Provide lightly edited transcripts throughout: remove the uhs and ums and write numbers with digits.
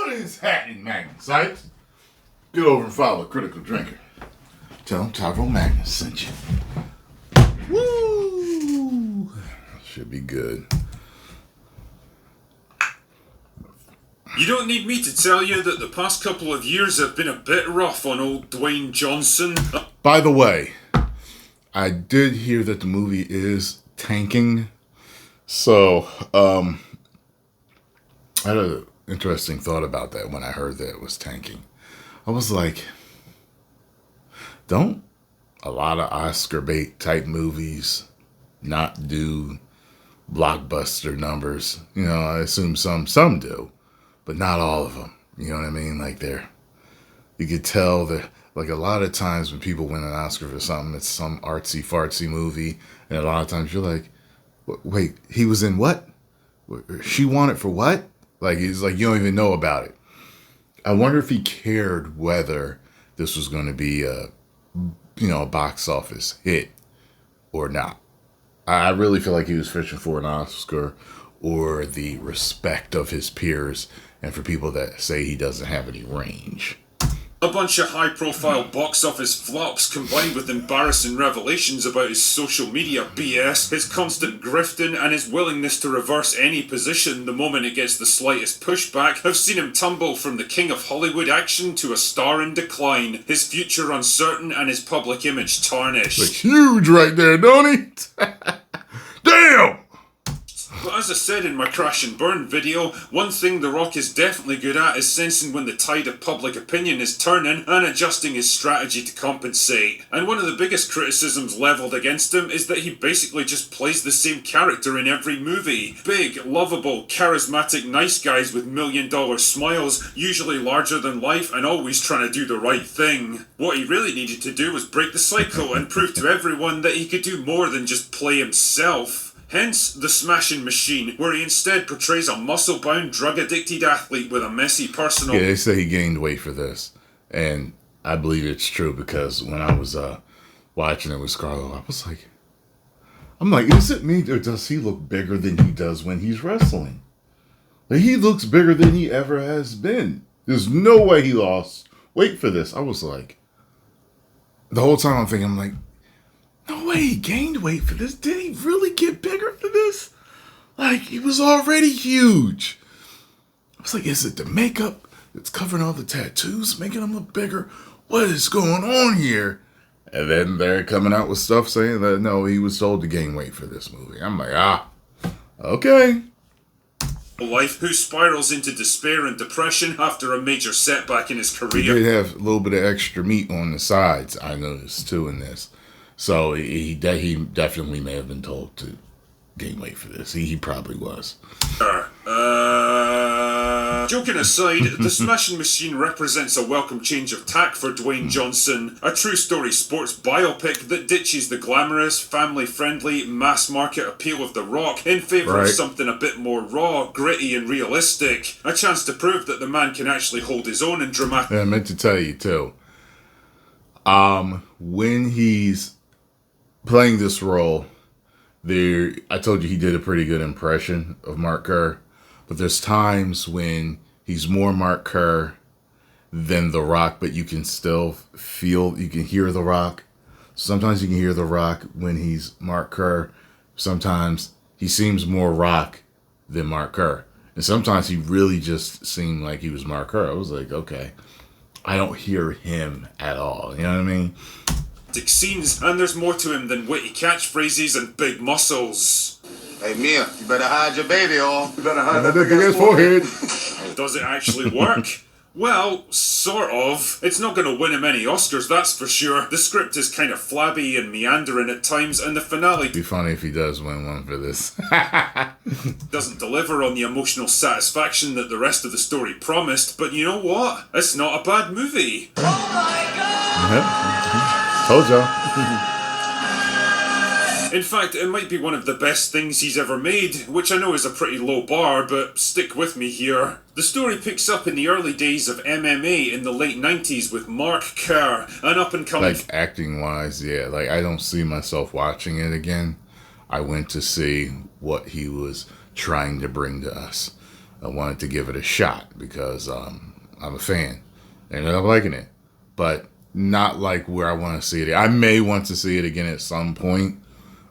What is happening, Magnus? Right? Get over and follow Critical Drinker. Tell him Tyrone Magnus sent you. Woo! Should be good. You don't need me to tell you that the past couple of years have been a bit rough on old Dwayne Johnson. By the way, I did hear that the movie is tanking. So, I had an interesting thought about that when I heard that it was tanking. I was like, don't a lot of Oscar bait type movies not do blockbuster numbers? You know, I assume some do, but not all of them. You know what I mean? Like you could tell that, like a lot of times when people win an Oscar for something, it's some artsy fartsy movie, and a lot of times you're like, wait, he was in what? She won it for what? Like, it's like you don't even know about it. I wonder if he cared whether this was going to be a box office hit or not. I really feel like he was fishing for an Oscar or the respect of his peers and for people that say he doesn't have any range. A bunch of high-profile box office flops combined with embarrassing revelations about his social media BS, his constant grifting, and his willingness to reverse any position the moment it gets the slightest pushback have seen him tumble from the king of Hollywood action to a star in decline, his future uncertain and his public image tarnished. Looks huge right there, don't he? Damn! But as I said in my Crash and Burn video, one thing The Rock is definitely good at is sensing when the tide of public opinion is turning and adjusting his strategy to compensate. And one of the biggest criticisms levelled against him is that he basically just plays the same character in every movie. Big, lovable, charismatic, nice guys with $1 million smiles, usually larger than life and always trying to do the right thing. What he really needed to do was break the cycle and prove to everyone that he could do more than just play himself. Hence, The Smashing Machine, where he instead portrays a muscle-bound, drug-addicted athlete with a messy personal... Yeah, they say he gained weight for this. And I believe it's true because when I was watching it with Scarlett, I'm like, is it me or does he look bigger than he does when he's wrestling? Like, he looks bigger than he ever has been. There's no way he lost weight for this. I was like, the whole time I'm like, no way he gained weight for this. Did he really get bigger for this? Like, he was already huge. I was like, is it the makeup that's covering all the tattoos, making him look bigger? What is going on here? And then they're coming out with stuff saying that, no, he was told to gain weight for this movie. I'm like, okay. Life who spirals into despair and depression after a major setback in his career. He did have a little bit of extra meat on the sides, I noticed, too, in this. So he definitely may have been told to gain weight for this. He probably was. Joking aside, The Smashing Machine represents a welcome change of tack for Dwayne Johnson. A true story sports biopic that ditches the glamorous, family-friendly, mass-market appeal of The Rock in favour of something a bit more raw, gritty and realistic. A chance to prove that the man can actually hold his own in dramatic... Yeah, I meant to tell you, too. When he's playing this role, I told you he did a pretty good impression of Mark Kerr, but there's times when he's more Mark Kerr than The Rock, but you can still you can hear The Rock. Sometimes you can hear The Rock when he's Mark Kerr. Sometimes he seems more Rock than Mark Kerr. And sometimes he really just seemed like he was Mark Kerr. I was like, okay, I don't hear him at all. You know what I mean? Scenes, and there's more to him than witty catchphrases and big muscles. Hey Mia, you better hide your baby off. You better hide that big ass forehead. Does it actually work? Well, sort of. It's not going to win him any Oscars, that's for sure. The script is kind of flabby and meandering at times, and the finale... It'd be funny if he does win one for this. doesn't deliver on the emotional satisfaction that the rest of the story promised, but you know what? It's not a bad movie. Oh my God! Told y'all. In fact, it might be one of the best things he's ever made, which I know is a pretty low bar, but stick with me here. The story picks up in the early days of MMA in the late 90s with Mark Kerr, an up-and-coming... Like, acting-wise, yeah. Like, I don't see myself watching it again. I went to see what he was trying to bring to us. I wanted to give it a shot because I'm a fan. I ended up liking it, but not like where I want to see it. I may want to see it again at some point,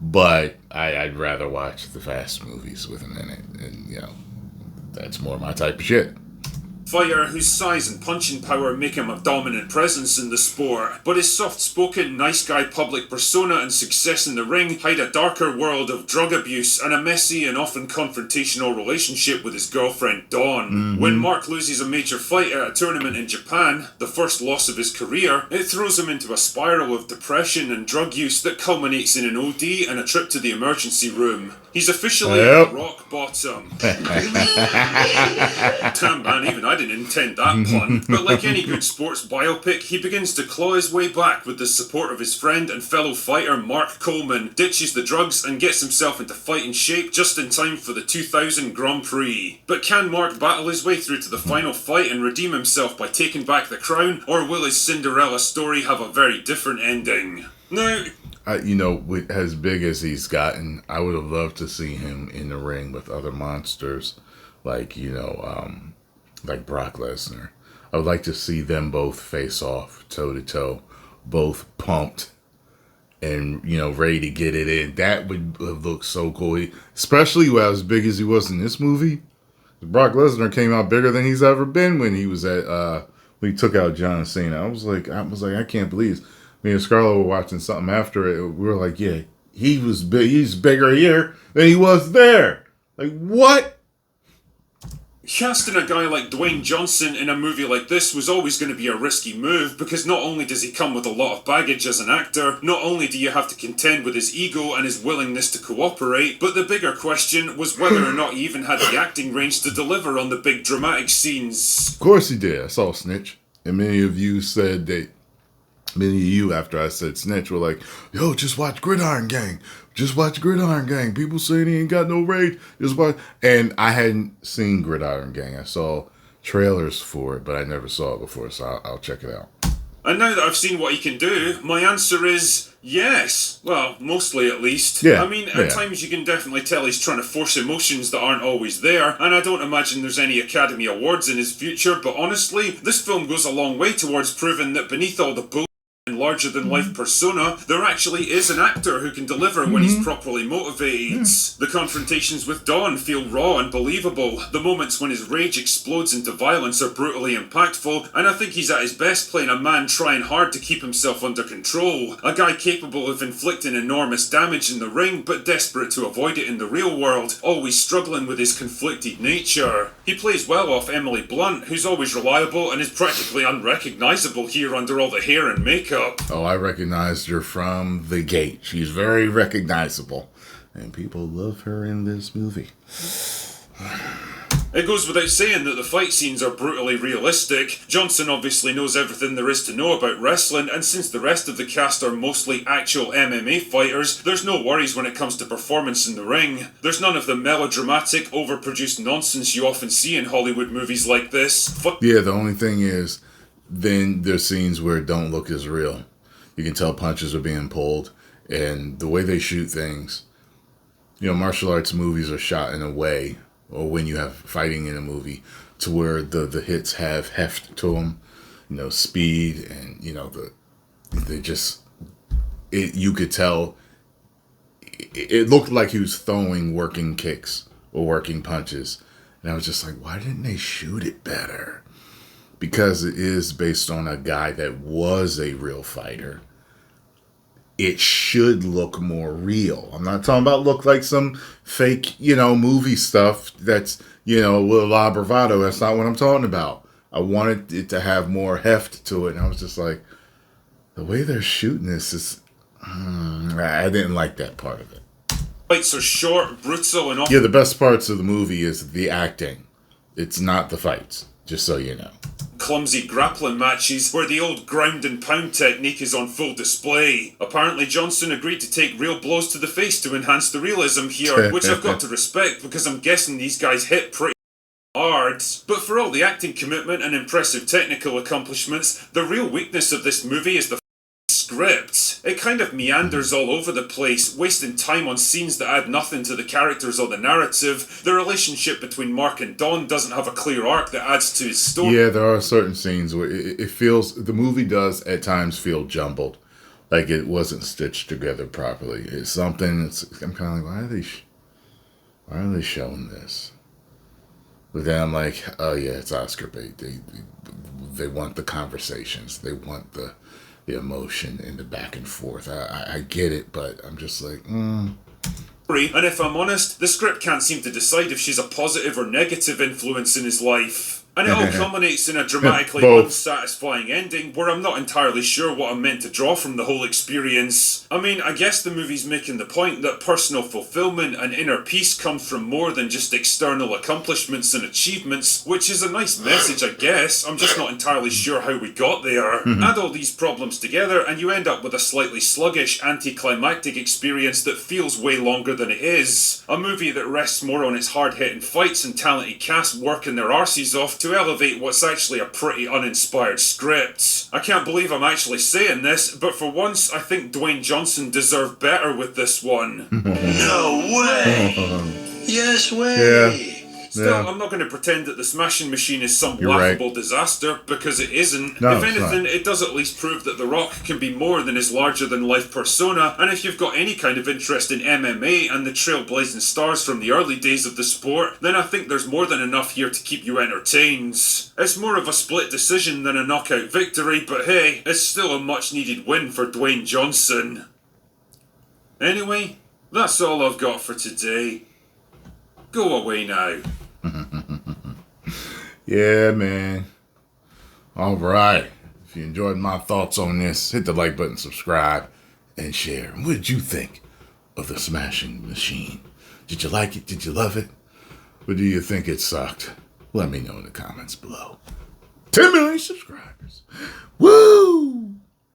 but I'd rather watch the Fast movies with him in it, and that's more my type of shit. Fighter whose size and punching power make him a dominant presence in the sport, but his soft-spoken, nice guy public persona and success in the ring hide a darker world of drug abuse and a messy and often confrontational relationship with his girlfriend Dawn. When Mark loses a major fight at a tournament in Japan, the first loss of his career, it throws him into a spiral of depression and drug use that culminates in an OD and a trip to the emergency room. He's officially at rock bottom. Damn man, even I didn't intend that pun. But like any good sports biopic, he begins to claw his way back with the support of his friend and fellow fighter Mark Coleman, ditches the drugs and gets himself into fighting shape just in time for the 2000 Grand Prix. But can Mark battle his way through to the final fight and redeem himself by taking back the crown, or will his Cinderella story have a very different ending? Now, with as big as he's gotten, I would have loved to see him in the ring with other monsters, like like Brock Lesnar. I would like to see them both face off, toe to toe, both pumped and ready to get it in. That would have looked so cool, especially as big as he was in this movie. Brock Lesnar came out bigger than he's ever been when he was at when he took out John Cena. I was like, I can't believe this. Me and Scarlett were watching something after it. We were like, yeah, he was big. He's bigger here than he was there. Like, what? Casting a guy like Dwayne Johnson in a movie like this was always going to be a risky move because not only does he come with a lot of baggage as an actor, not only do you have to contend with his ego and his willingness to cooperate, but the bigger question was whether or not he even had the acting range to deliver on the big dramatic scenes. Of course he did. I saw Snitch. And many of you said that. Many of you, after I said Snitch, were like, yo, just watch Gridiron Gang. Just watch Gridiron Gang. People saying he ain't got no rage. Just watch. And I hadn't seen Gridiron Gang. I saw trailers for it, but I never saw it before, so I'll check it out. And now that I've seen what he can do, my answer is yes. Well, mostly at least. Yeah, I mean, at times you can definitely tell he's trying to force emotions that aren't always there, and I don't imagine there's any Academy Awards in his future, but honestly, this film goes a long way towards proving that beneath all the bull and larger-than-life persona, there actually is an actor who can deliver when he's properly motivated. The confrontations with Dawn feel raw and believable. The moments when his rage explodes into violence are brutally impactful, and I think he's at his best playing a man trying hard to keep himself under control. A guy capable of inflicting enormous damage in the ring, but desperate to avoid it in the real world, always struggling with his conflicted nature. He plays well off Emily Blunt, who's always reliable and is practically unrecognisable here under all the hair and makeup. Oh, I recognized her from the gate. She's very recognizable. And people love her in this movie. It goes without saying that the fight scenes are brutally realistic. Johnson obviously knows everything there is to know about wrestling, and since the rest of the cast are mostly actual MMA fighters, there's no worries when it comes to performance in the ring. There's none of the melodramatic, overproduced nonsense you often see in Hollywood movies like this. Yeah, the only thing is, then there's scenes where it don't look as real. You can tell punches are being pulled, and the way they shoot things. Martial arts movies are shot in a way, or when you have fighting in a movie, to where the hits have heft to them, speed, and you could tell. It looked like he was throwing working kicks or working punches, and I was just like, why didn't they shoot it better? Because it is based on a guy that was a real fighter. It should look more real. I'm not talking about look like some fake, movie stuff that's, with a lot of bravado. That's not what I'm talking about. I wanted it to have more heft to it. And I was just like, the way they're shooting this is, I didn't like that part of it. Fights are short, brutal, and Yeah, the best parts of the movie is the acting. It's not the fights, just so you know. Clumsy grappling matches where the old ground and pound technique is on full display. Apparently Johnson agreed to take real blows to the face to enhance the realism here, which I've got to respect because I'm guessing these guys hit pretty hard. But for all the acting commitment and impressive technical accomplishments, the real weakness of this movie is the script. It kind of meanders all over the place, wasting time on scenes that add nothing to the characters or the narrative. The relationship between Mark and Dawn doesn't have a clear arc that adds to his story. Yeah, there are certain scenes where it feels, the movie does at times feel jumbled. Like it wasn't stitched together properly. It's something, I'm kind of like, why are they showing this? But then I'm like, oh yeah, it's Oscar bait. They want the conversations. They want the emotion and the back and forth. I get it, but I'm just like, And if I'm honest, the script can't seem to decide if she's a positive or negative influence in his life. And it all culminates in a dramatically unsatisfying ending where I'm not entirely sure what I'm meant to draw from the whole experience. I mean, I guess the movie's making the point that personal fulfillment and inner peace comes from more than just external accomplishments and achievements, which is a nice message, I guess. I'm just not entirely sure how we got there. Add all these problems together and you end up with a slightly sluggish, anticlimactic experience that feels way longer than it is. A movie that rests more on its hard-hitting fights and talented cast working their arses off to elevate what's actually a pretty uninspired script. I can't believe I'm actually saying this, but for once I think Dwayne Johnson deserved better with this one. No way! Yes way! yeah. Still, I'm not going to pretend that the Smashing Machine is some You're laughable right. disaster, because it isn't. No, if it's anything, not. it does at least prove that The Rock can be more than his larger-than-life persona, and if you've got any kind of interest in MMA and the trailblazing stars from the early days of the sport, then I think there's more than enough here to keep you entertained. It's more of a split decision than a knockout victory, but hey, it's still a much-needed win for Dwayne Johnson. Anyway, that's all I've got for today. Go away now. Yeah, man. All right. If you enjoyed my thoughts on this, hit the like button, subscribe, and share. What did you think of the Smashing Machine? Did you like it? Did you love it? Or do you think it sucked? Let me know in the comments below. 10 million subscribers. Woo!